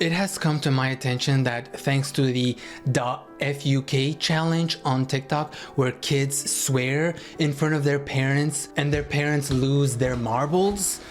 It has come to my attention that thanks to the .fuk challenge on TikTok, where kids swear in front of their parents and their parents lose their marbles.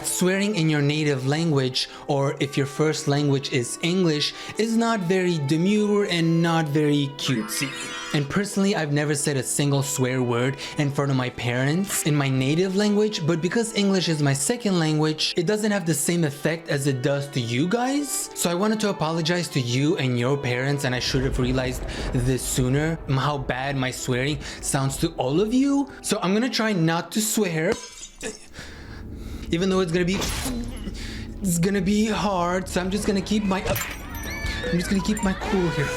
Swearing in your native language, or if your first language is English, is not very demure and not very cutesy. And personally, I've never said a single swear word in front of my parents in my native language, but because English is my second language, it doesn't have the same effect as it does to you guys. So I wanted to apologize to you and your parents, and I should have realized this sooner, how bad my swearing sounds to all of you. So I'm gonna try not to swear. Even though it's gonna be hard, so I'm just gonna keep my cool here.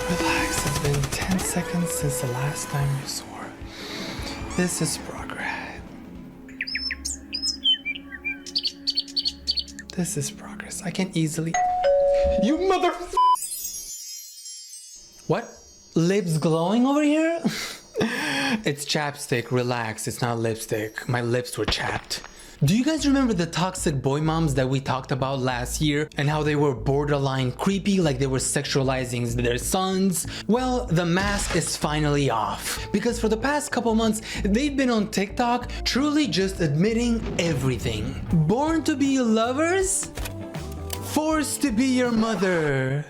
Relax, it's been 10 seconds since the last time you swore. This is progress. This is progress. I can easily... You mother... What? Lips glowing over here? It's chapstick, relax, it's not lipstick. My lips were chapped. Do you guys remember the toxic boy moms that we talked about last year and how they were borderline creepy, like they were sexualizing their sons? Well, the mask is finally off, because for the past couple months they've been on TikTok truly just admitting everything. Born to be lovers? Forced to be your mother.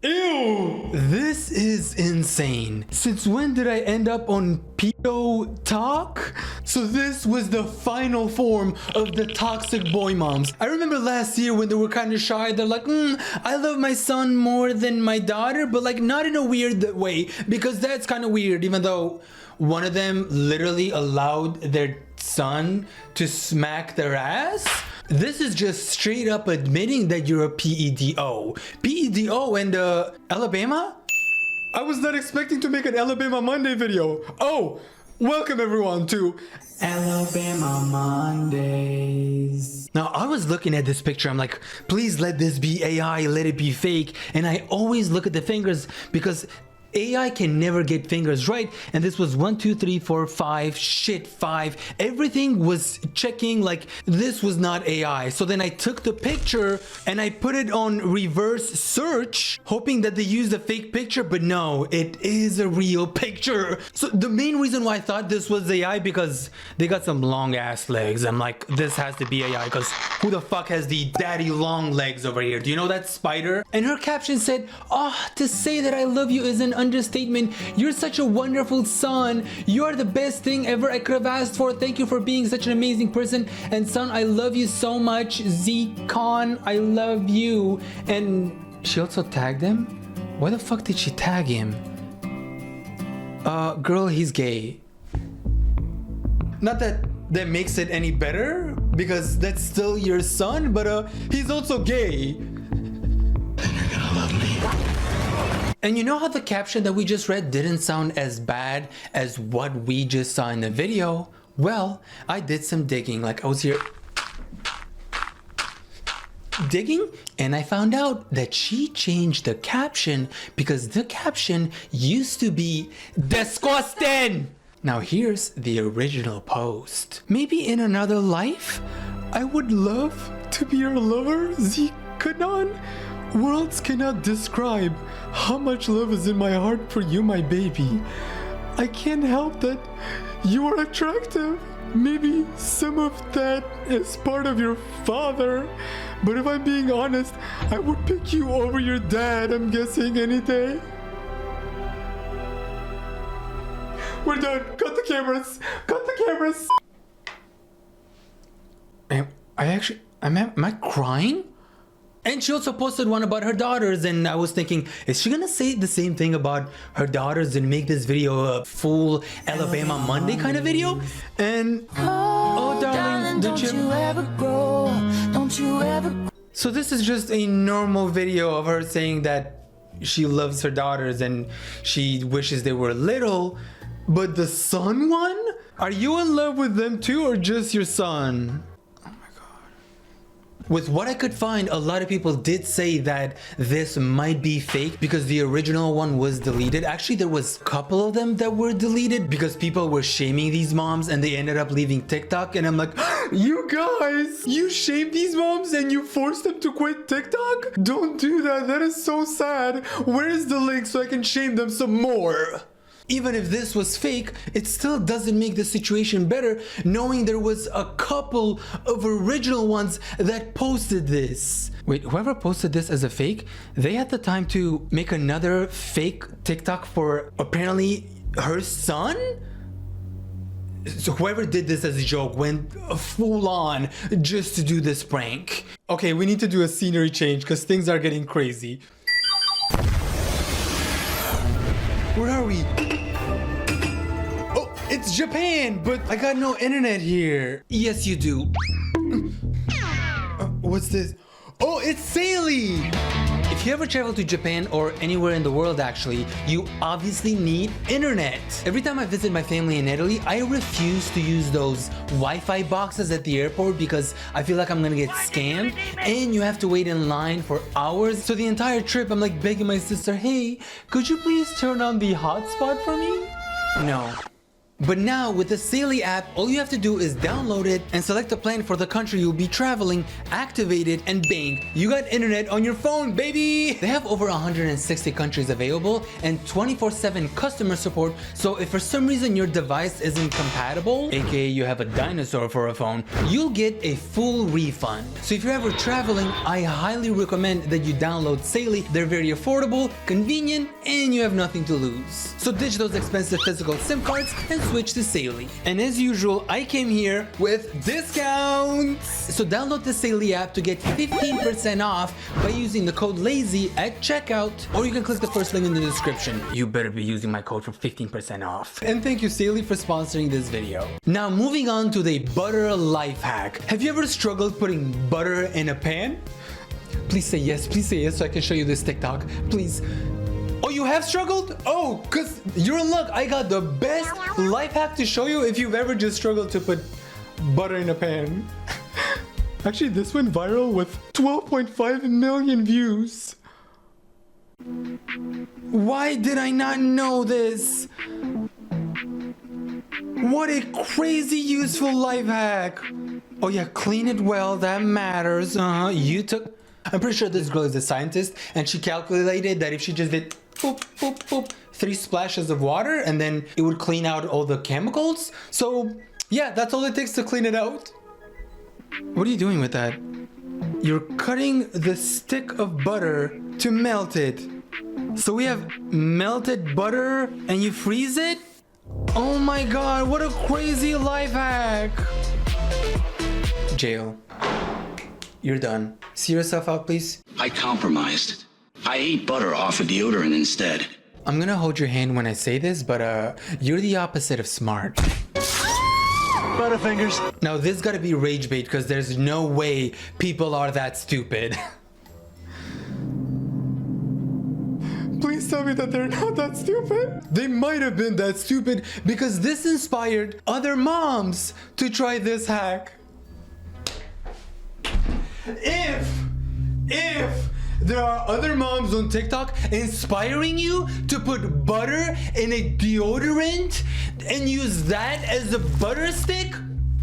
Ew! This is insane. Since when did I end up on pedo talk? So this was the final form of the toxic boy moms. I remember last year when they were kind of shy, they're like, I love my son more than my daughter, but like not in a weird way, because that's kind of weird, even though one of them literally allowed their son to smack their ass. This is just straight up admitting that you're a PEDO. PEDO and Alabama? I was not expecting to make an Alabama Monday video. Oh, welcome everyone to Alabama Mondays. Now I was looking at this picture, I'm like, please let this be AI, let it be fake. And I always look at the fingers because AI can never get fingers right, and this was 1 2 3 4 5 5. Everything was checking like this was not AI. So then I took the picture and I put it on reverse search, hoping that they used a fake picture, but no, it is a real picture. So the main reason why I thought this was AI, because they got some long ass legs. I'm like, this has to be AI, because who the fuck has the daddy long legs over here? Do you know that spider? And her caption said, to say that I love you is an understatement. You're such a wonderful son. You are the best thing ever I could have asked for. Thank you for being such an amazing person. And son, I love you so much. Z-Con, I love you. And she also tagged him? Why the fuck did she tag him? Girl, he's gay. Not that that makes it any better, because that's still your son, but he's also gay. And you know how the caption that we just read didn't sound as bad as what we just saw in the video? Well, I did some digging, like I was here digging, and I found out that she changed the caption because the caption used to be disgusting. Now here's the original post. Maybe in another life, I would love to be your lover, Z-Kanon. Words cannot describe how much love is in my heart for you, my baby. I can't help that you are attractive. Maybe some of that is part of your father, but if I'm being honest, I would pick you over your dad, I'm guessing, any day. We're done. Cut the cameras. Cut the cameras. Am I crying? And she also posted one about her daughters, and I was thinking, is she gonna say the same thing about her daughters and make this video a full Alabama Monday kind of video? And oh darling, don't you ever grow, don't you ever. So this is just a normal video of her saying that she loves her daughters and she wishes they were little. But the son one? Are you in love with them too, or just your son? Oh my god. With what I could find, a lot of people did say that this might be fake because the original one was deleted. Actually, there was a couple of them that were deleted because people were shaming these moms and they ended up leaving TikTok. And I'm like, you guys, you shamed these moms and you forced them to quit TikTok? Don't do that. That is so sad. Where is the link so I can shame them some more? Even if this was fake, it still doesn't make the situation better knowing there was a couple of original ones that posted this. Wait, whoever posted this as a fake, they had the time to make another fake TikTok for apparently her son? So whoever did this as a joke went full on just to do this prank. Okay, we need to do a scenery change because things are getting crazy. Where are we? Oh, it's Japan, but I got no internet here. Yes, you do. What's this? Oh, it's Saley! If you ever travel to Japan or anywhere in the world actually, you obviously need internet. Every time I visit my family in Italy, I refuse to use those Wi-Fi boxes at the airport because I feel like I'm gonna get scammed and you have to wait in line for hours. So the entire trip, I'm like begging my sister, hey, could you please turn on the hotspot for me? No. But now with the Saley app, all you have to do is download it and select a plan for the country you'll be traveling, activate it, and bang, you got internet on your phone, baby! They have over 160 countries available and 24/7 customer support, so if for some reason your device isn't compatible, aka you have a dinosaur for a phone, you'll get a full refund. So if you're ever traveling, I highly recommend that you download Saley. They're very affordable, convenient, and you have nothing to lose. So ditch those expensive physical SIM cards and switch to Saley. And as usual, I came here with discounts! So download the Saley app to get 15% off by using the code Layze at checkout, or you can click the first link in the description. You better be using my code for 15% off. And thank you Saley for sponsoring this video. Now moving on to the butter life hack. Have you ever struggled putting butter in a pan? Please say yes so I can show you this TikTok, please. Oh, you have struggled? Oh, cause you're in luck. I got the best life hack to show you if you've ever just struggled to put butter in a pan. Actually, this went viral with 12.5 million views. Why did I not know this? What a crazy useful life hack. Oh yeah, clean it well, that matters. I'm pretty sure this girl is a scientist and she calculated that if she just did boop, boop, boop, 3 splashes of water and then it would clean out all the chemicals. So yeah, that's all it takes to clean it out. What are you doing with that? You're cutting the stick of butter to melt it. So we have melted butter and you freeze it? Oh my god, what a crazy life hack. Jail. You're done. See yourself out, please. I compromised. I ate butter off of deodorant instead. I'm gonna hold your hand when I say this, but you're the opposite of smart. Butterfingers. Now this gotta be rage bait because there's no way people are that stupid. Please tell me that they're not that stupid. They might have been that stupid because this inspired other moms to try this hack. If there are other moms on TikTok inspiring you to put butter in a deodorant and use that as a butter stick,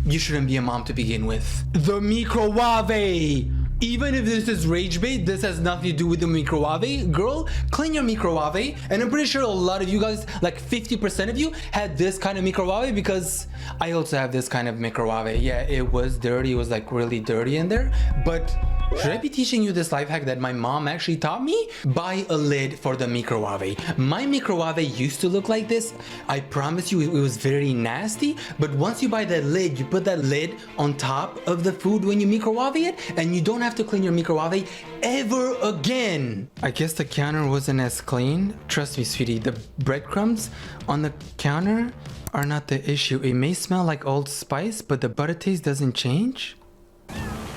you shouldn't be a mom to begin with. The microwave. Even if this is rage bait, this has nothing to do with the microwave. Girl, clean your microwave. And I'm pretty sure a lot of you guys, like 50% of you, had this kind of microwave because I also have this kind of microwave. Yeah, it was dirty. It was like really dirty in there. But should I be teaching you this life hack that my mom actually taught me? Buy a lid for the microwave. My microwave used to look like this. I promise you it was very nasty. But once you buy that lid, you put that lid on top of the food when you microwave it, and you don't have to clean your microwave ever again. I guess the counter wasn't as clean. Trust me, sweetie, the breadcrumbs on the counter are not the issue. It may smell like Old Spice, but the butter taste doesn't change.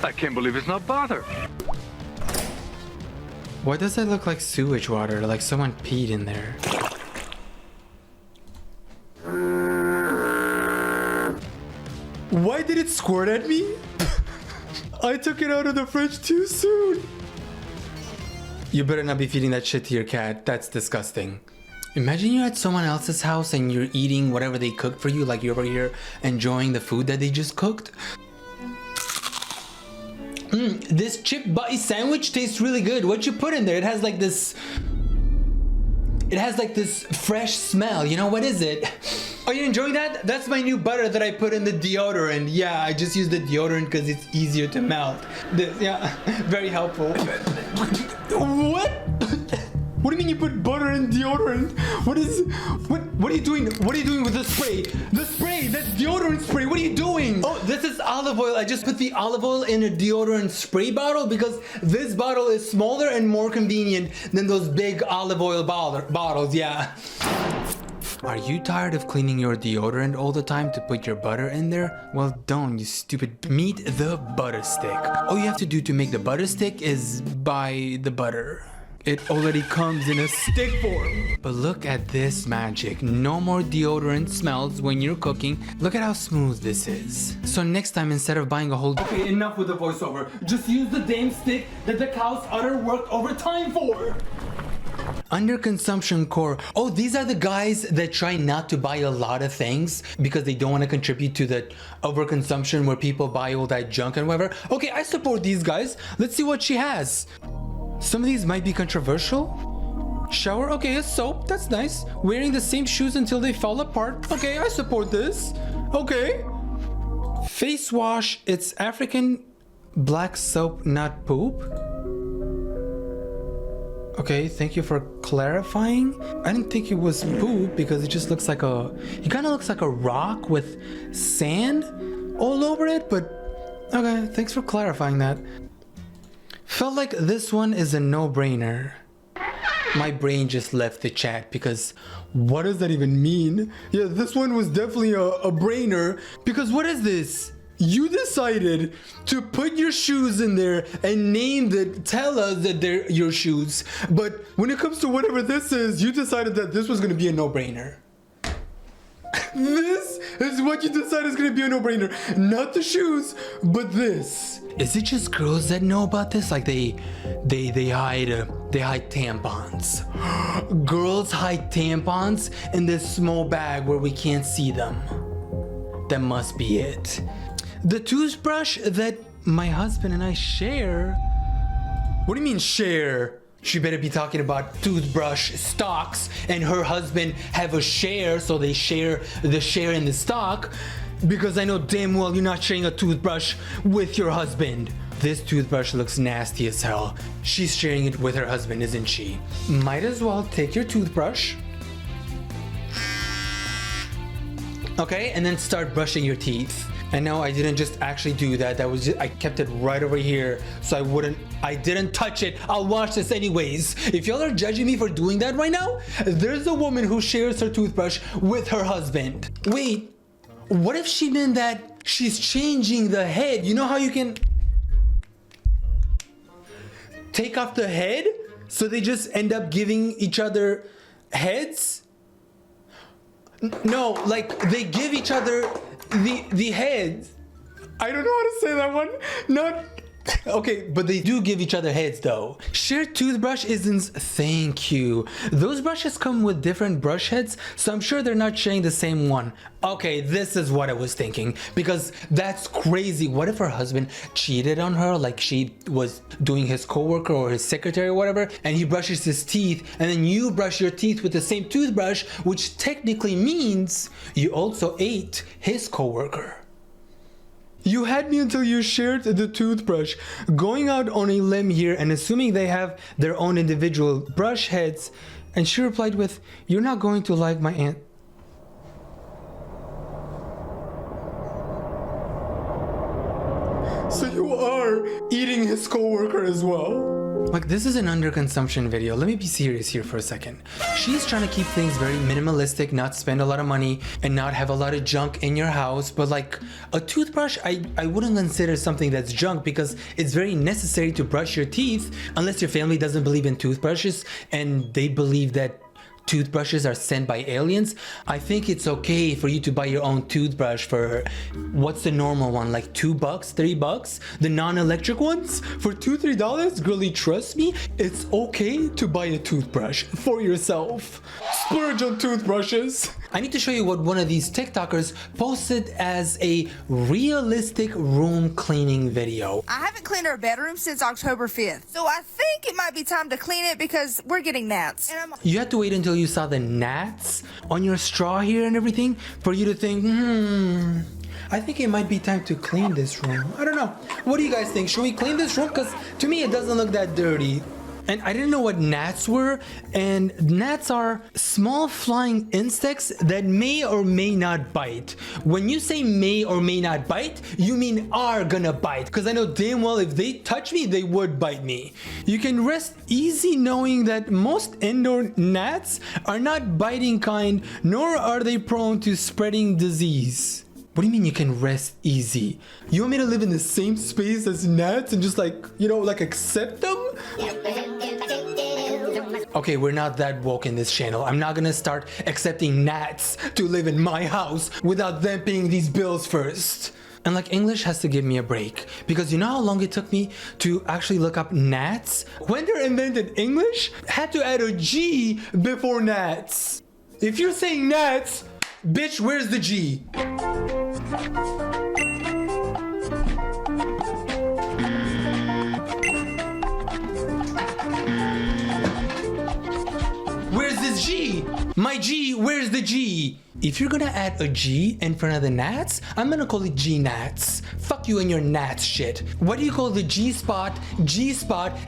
I can't believe it's not butter. Why does that look like sewage water? Like someone peed in there. Why did it squirt at me? I took it out of the fridge too soon. You better not be feeding that shit to your cat. That's disgusting. Imagine you're at someone else's house and you're eating whatever they cooked for you, like you're over here enjoying the food that they just cooked. This chip butty sandwich tastes really good. What you put in there? It has like this fresh smell. You know, what is it? Are you enjoying that? That's my new butter that I put in the deodorant. Yeah, I just use the deodorant because it's easier to melt. Yeah, very helpful. What? What do you mean you put butter in deodorant? What are you doing? What are you doing with the spray? The spray, that's deodorant spray. What are you doing? Oh, this is olive oil. I just put the olive oil in a deodorant spray bottle because this bottle is smaller and more convenient than those big olive oil bottles. Yeah. Are you tired of cleaning your deodorant all the time to put your butter in there? Well, don't, you stupid. Meet the butter stick. All you have to do to make the butter stick is buy the butter. It already comes in a stick form. But look at this magic. No more deodorant smells when you're cooking. Look at how smooth this is. So next time, instead of buying a whole... Okay, enough with the voiceover. Just use the damn stick that the cow's udder worked overtime for. Underconsumption core. Oh, these are the guys that try not to buy a lot of things because they don't want to contribute to the overconsumption where people buy all that junk and whatever. Okay, I support these guys. Let's see what she has. Some of these might be controversial. Shower, okay, a soap, that's nice. Wearing the same shoes until they fall apart. Okay, I support this. Okay. Face wash, it's African black soap, not poop. Okay, thank you for clarifying. I didn't think it was poop because it just looks like it kind of looks like a rock with sand all over it, but okay, thanks for clarifying that. Felt like this one is a no-brainer. My brain just left the chat because what does that even mean? Yeah, this one was definitely a brainer because what is this? You decided to put your shoes in there and tell us that they're your shoes. But when it comes to whatever this is, you decided that this was going to be a no-brainer. This is what you decided is going to be a no-brainer. Not the shoes, but this. Is it just girls that know about this? Like they hide tampons. Girls hide tampons in this small bag where we can't see them. That must be it. The toothbrush that my husband and I share. What do you mean share? She better be talking about toothbrush stocks and her husband have a share, so they share the share in the stock. Because I know damn well you're not sharing a toothbrush with your husband. This toothbrush looks nasty as hell. She's sharing it with her husband, isn't she? Might as well take your toothbrush. Okay, and then start brushing your teeth. And no, I didn't just actually do that. I kept it right over here so I didn't touch it. I'll wash this anyways. If y'all are judging me for doing that right now, there's a woman who shares her toothbrush with her husband. Wait, what if she meant that she's changing the head? You know how you can take off the head? So they just end up giving each other heads? No, like they give each other the heads. I don't know how to say that one. Not okay, but they do give each other heads though. Shared toothbrush isn't. Thank you. Those brushes come with different brush heads, so I'm sure they're not sharing the same one. Okay, this is what I was thinking because that's crazy. What if her husband cheated on her, like she was doing his coworker or his secretary or whatever, and he brushes his teeth, and then you brush your teeth with the same toothbrush, which technically means you also ate his coworker. You had me until you shared the toothbrush. Going out on a limb here and assuming they have their own individual brush heads, and she replied with, "You're not going to like my aunt." So you are eating his coworker as well. Like, this is an underconsumption video. Let me be serious here for a second. She's trying to keep things very minimalistic, not spend a lot of money, and not have a lot of junk in your house. But like a toothbrush, I wouldn't consider something that's junk because it's very necessary to brush your teeth, unless your family doesn't believe in toothbrushes and they believe that toothbrushes are sent by aliens, I think it's okay for you to buy your own toothbrush for, what's the normal one, like $2, $3? The non-electric ones for $2-3? Girlie, trust me, it's okay to buy a toothbrush for yourself. Splurge on toothbrushes. I need to show you what one of these TikTokers posted as a realistic room cleaning video. I haven't cleaned our bedroom since October 5th, so I think it might be time to clean it because we're getting gnats. And You had to wait until you saw the gnats on your straw here and everything for you to think, I think it might be time to clean this room. I don't know. What do you guys think? Should we clean this room? Because to me, it doesn't look that dirty. And I didn't know what gnats were. And gnats are small flying insects that may or may not bite. When you say may or may not bite, you mean are gonna bite. Because I know damn well if they touch me, they would bite me. You can rest easy knowing that most indoor gnats are not biting kind, nor are they prone to spreading disease. What do you mean you can rest easy? You want me to live in the same space as gnats and just like, like accept them? Okay, we're not that woke in this channel. I'm not gonna start accepting gnats to live in my house without them paying these bills first. And like English has to give me a break because you know how long it took me to actually look up gnats? When they invented English, had to add a G before gnats. If you're saying gnats, bitch, where's the G? Where's this G? My G, where's the G? If you're gonna add a G in front of the gnats, I'm gonna call it G-Nats. Fuck you and your gnats shit. Why do you call the G-spot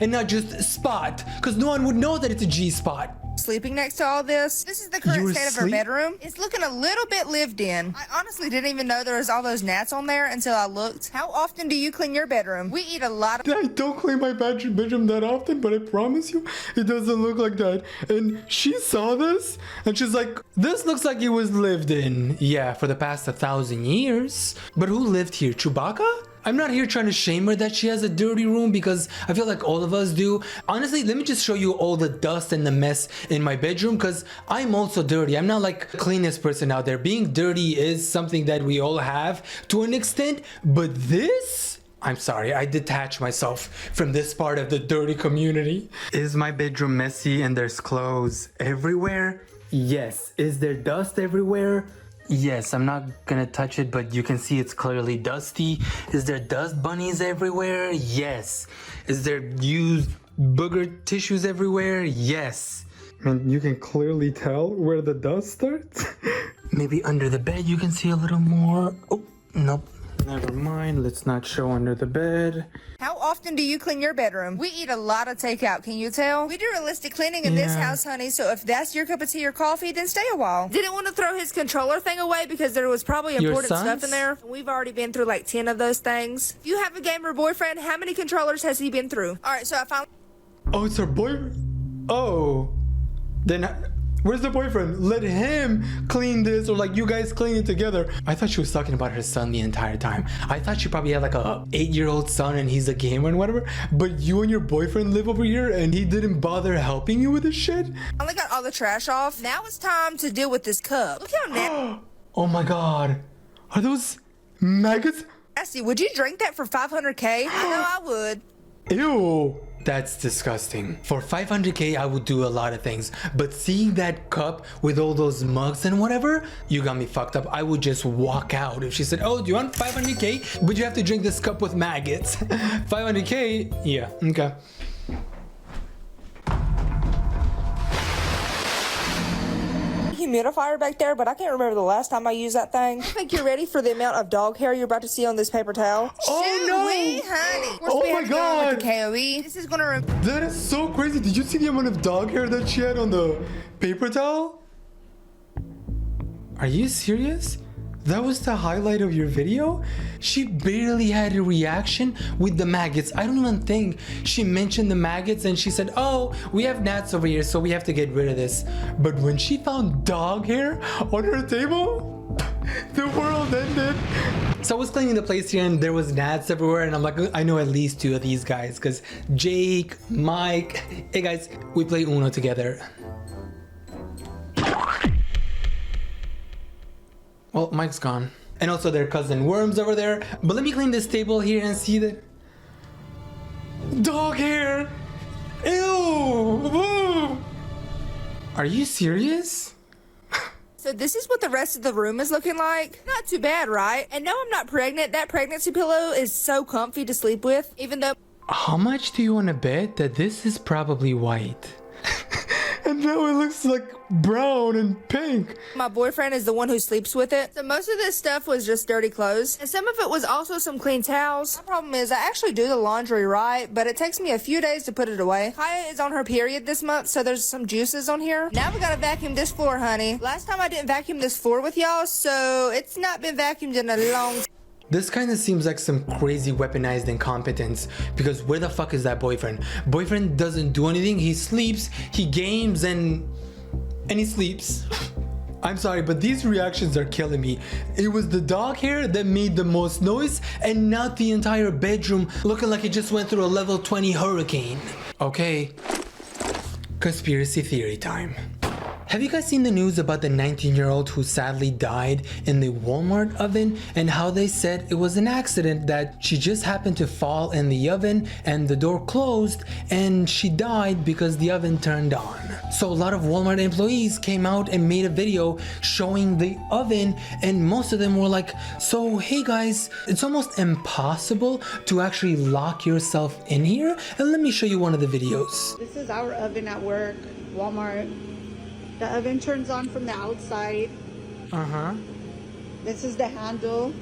and not just spot? Because no one would know that it's a G-spot. sleeping next to all this. This is the current state of our bedroom. It's looking a little bit lived in. I honestly didn't even know there was all those gnats on there until I looked. How often do you clean your bedroom? We eat a lot of... I don't clean my bedroom that often, but I promise you, it doesn't look like that. And she saw this, and she's like, this looks like it was lived in. Yeah, for the past 1,000 years. But who lived here? Chewbacca? I'm not here trying to shame her that she has a dirty room because I feel like all of us do. Honestly, let me just show you all the dust and the mess in my bedroom because I'm also dirty. I'm not like the cleanest person out there. Being dirty is something that we all have to an extent, but this... I'm sorry, I detach myself from this part of the dirty community. Is my bedroom messy and there's clothes everywhere? Yes. Is there dust everywhere? Yes, I'm not gonna touch it, but you can see it's clearly dusty. Is there dust bunnies everywhere? Yes. Is there used booger tissues everywhere? Yes. And you can clearly tell where the dust starts? Maybe under the bed you can see a little more. Oh, nope. Never mind, let's not show under the bed. How often do you clean your bedroom? We eat a lot of takeout, can you tell? We do realistic cleaning in this house, honey, so if that's your cup of tea or coffee, then stay a while. Didn't want to throw his controller thing away because there was probably important stuff in there. We've already been through like 10 of those things. If you have a gamer boyfriend, how many controllers has he been through? Alright, so I found... Oh, it's her boyfriend? Oh. Then... Where's the boyfriend? Let him clean this, or like you guys clean it together. I thought she was talking about her son the entire time. I thought she probably had like a 8-year-old son and he's a gamer and whatever. But you and your boyfriend live over here and he didn't bother helping you with this shit? I only got all the trash off. Now it's time to deal with this cup. Look how Oh my god. Are those maggots? nasty. Would you drink that for 500K? I know I would. Ew. That's disgusting. For 500K, I would do a lot of things. But seeing that cup with all those mugs and whatever, you got me fucked up. I would just walk out. If she said, oh, do you want 500K? But you have to drink this cup with maggots. 500K? Yeah, okay. Humidifier back there, but I can't remember the last time I used that thing. I think you're ready for the amount of dog hair you're about to see on this paper towel. Oh no! Honey. Oh my god! With the KOE. This is gonna... That is so crazy. Did you see the amount of dog hair that she had on the paper towel? Are you serious? That was the highlight of your video? She barely had a reaction with the maggots. I don't even think she mentioned the maggots and she said, oh, we have gnats over here, so we have to get rid of this. But when she found dog hair on her table, the world ended. So I was cleaning the place here and there was gnats everywhere and I'm like, I know at least 2 of these guys because Jake, Mike, hey guys, we play Uno together. Well, Mike's gone. And also their cousin Worm's over there. But let me clean this table here and see the dog hair. Ew. Woo. Are you serious? So this is what the rest of the room is looking like. Not too bad, right? And no, I'm not pregnant. That pregnancy pillow is so comfy to sleep with, even though... How much do you want to bet that this is probably white? And now it looks like brown and pink. My boyfriend is the one who sleeps with it. So most of this stuff was just dirty clothes. And some of it was also some clean towels. My problem is I actually do the laundry right, but it takes me a few days to put it away. Kaya is on her period this month, so there's some juices on here. Now we gotta vacuum this floor, honey. Last time I didn't vacuum this floor with y'all, so it's not been vacuumed in a long time. This kind of seems like some crazy weaponized incompetence, because where the fuck is that boyfriend? Boyfriend doesn't do anything. He sleeps, he games, and he sleeps. I'm sorry, but these reactions are killing me. It was the dog hair that made the most noise, and not the entire bedroom looking like it just went through a level 20 hurricane. Okay, conspiracy theory time. Have you guys seen the news about the 19-year-old who sadly died in the Walmart oven, and how they said it was an accident, that she just happened to fall in the oven and the door closed and she died because the oven turned on? So a lot of Walmart employees came out and made a video showing the oven, and most of them were like, so hey guys, it's almost impossible to actually lock yourself in here, and let me show you one of the videos. This is our oven at work, Walmart. The oven turns on from the outside. This is the handle.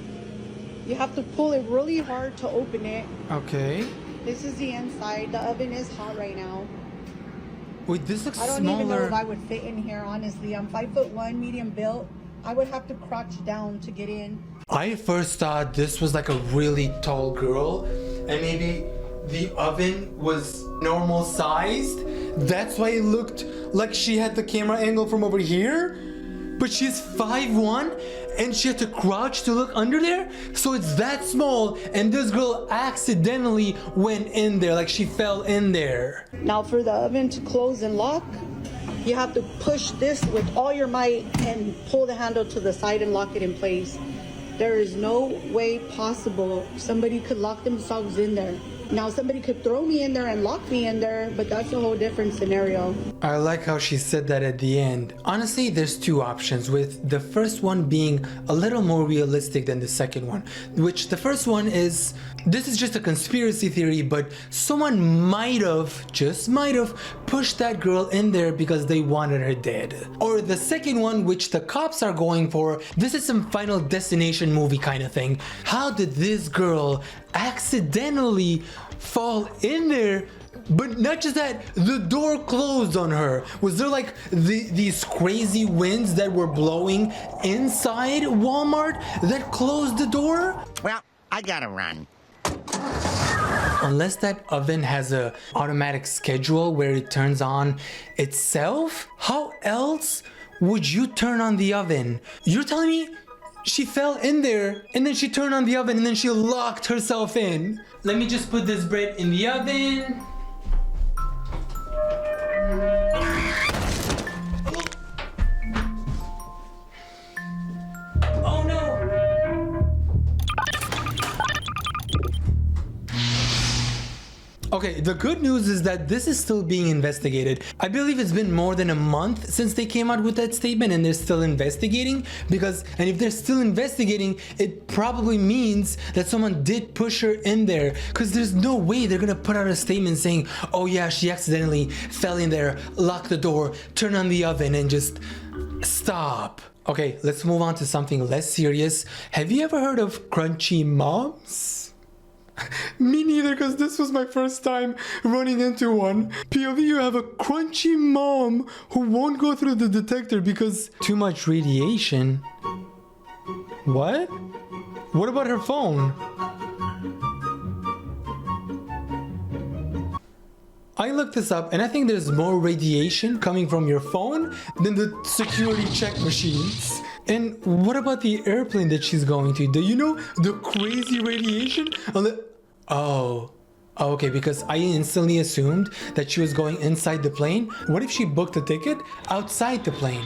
You have to pull it really hard to open it. Okay. This is the inside. The oven is hot right now. Wait, this looks I don't smaller. even know if I would fit in here, honestly. I'm 5'1", medium built. I would have to crouch down to get in. I first thought this was like a really tall girl, and maybe the oven was normal sized. That's why it looked like she had the camera angle from over here. But she's 5'1", and she had to crouch to look under there. So it's that small, and this girl accidentally went in there, like she fell in there. Now for the oven to close and lock, you have to push this with all your might and pull the handle to the side and lock it in place. There is no way possible somebody could lock themselves in there. Now somebody could throw me in there and lock me in there, but that's a whole different scenario. I like how she said that at the end. Honestly, there's two options, with the first one being a little more realistic than the second one. Which the first one is, this is just a conspiracy theory, but someone might have, just might have, pushed that girl in there because they wanted her dead. Or the second one, which the cops are going for, this is some Final Destination movie kind of thing. How did this girl accidentally fall in there? But not just that, the door closed on her. Was there like these crazy winds that were blowing inside Walmart that closed the door? Well, I gotta run. Unless that oven has a automatic schedule where it turns on itself, how else would you turn on the oven? You're telling me she fell in there and then she turned on the oven and then she locked herself in? Let me just put this bread in the oven. Oh no! Okay, the good news is that this is still being investigated. I believe it's been more than a month since they came out with that statement, and they're still investigating, and if they're still investigating, it probably means that someone did push her in there, because there's no way they're gonna put out a statement saying, oh yeah, she accidentally fell in there, locked the door, turn on the oven, and just stop. Okay, let's move on to something less serious. Have you ever heard of crunchy moms? Me neither, because this was my first time running into one. POV, you have a crunchy mom who won't go through the detector because too much radiation. What? What about her phone? I looked this up, and I think there's more radiation coming from your phone than the security check machines. And what about the airplane that she's going to? Do you know the crazy radiation on the... Oh, okay, because I instantly assumed that she was going inside the plane. What if she booked a ticket outside the plane?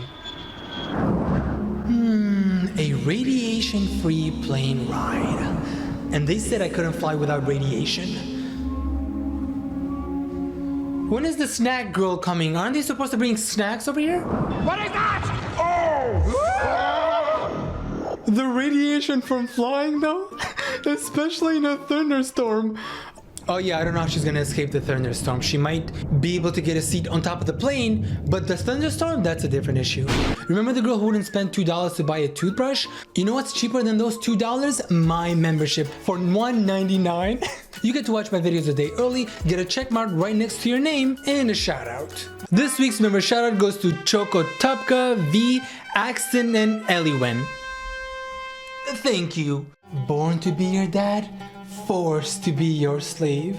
A radiation-free plane ride. And they said I couldn't fly without radiation. When is the snack girl coming? Aren't they supposed to bring snacks over here? What is that? Oh! The radiation from flying though? Especially in a thunderstorm. Oh yeah, I don't know how she's gonna escape the thunderstorm. She might be able to get a seat on top of the plane, but the thunderstorm, that's a different issue. Remember the girl who wouldn't spend $2 to buy a toothbrush? You know what's cheaper than those $2? My membership for $1.99. You get to watch my videos a day early, get a check mark right next to your name, and a shout out. This week's member shout out goes to Choco Tupka, V, Axton, and Eliwen. Thank you. Born to be your dad, forced to be your slave.